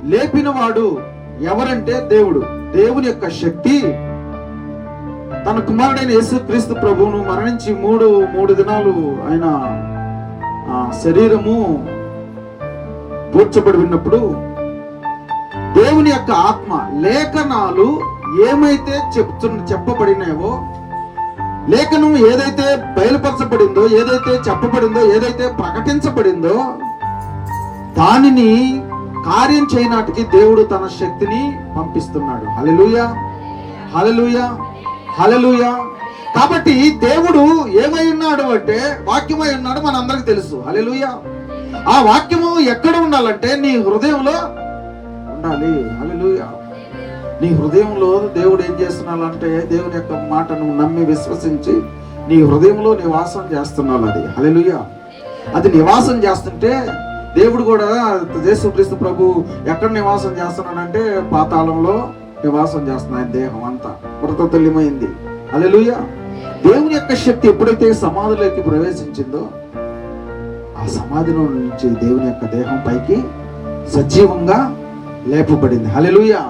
లేపినవాడు ఎవరంటే దేవుడు. దేవుని యొక్క శక్తి తన కుమారుడైన యేసుక్రీస్తు ప్రభువును మరణించి మూడు దినాలు ఆయన శరీరము పూడ్చబడి ఉన్నప్పుడు దేవుని యొక్క ఆత్మ లేఖనాలు ఏమైతే చెప్పబడినాయో, లేఖనం ఏదైతే బయలుపరచబడిందో, ఏదైతే చెప్పబడిందో, ఏదైతే ప్రకటించబడిందో దానిని కార్యం చేయనాటికి దేవుడు తన శక్తిని పంపిస్తున్నాడు. హల్లెలూయా, హల్లెలూయా, హల్లెలూయా. కాబట్టి దేవుడు ఏమై ఉన్నాడు అంటే వాక్యమై ఉన్నాడు, మనందరికి తెలుసు. హల్లెలూయా. ఆ వాక్యము ఎక్కడ ఉండాలంటే నీ హృదయంలో ఉండాలి. హల్లెలూయా. నీ హృదయంలో దేవుడు ఏం చేస్తున్నాడు అంటే దేవుని యొక్క మాట నువ్వు నమ్మి విశ్వసించి నీ హృదయంలో నివాసం చేస్తున్నావు. అది హల్లెలూయా. అది నివాసం చేస్తుంటే దేవుడు కూడా యేసుక్రీస్తు ప్రభు ఎక్కడ నివాసం చేస్తున్నాడంటే పాతాళంలో నివాసం చేస్తున్నాడు. దేహం అంతా మృతతుల్యమైంది. హల్లెలూయా. దేవుని యొక్క శక్తి ఎప్పుడైతే సమాధిలోకి ప్రవేశించిందో ఆ సమాధిలో నుంచి దేవుని యొక్క దేహం పైకి సజీవంగా లేపబడింది. హల్లెలూయా.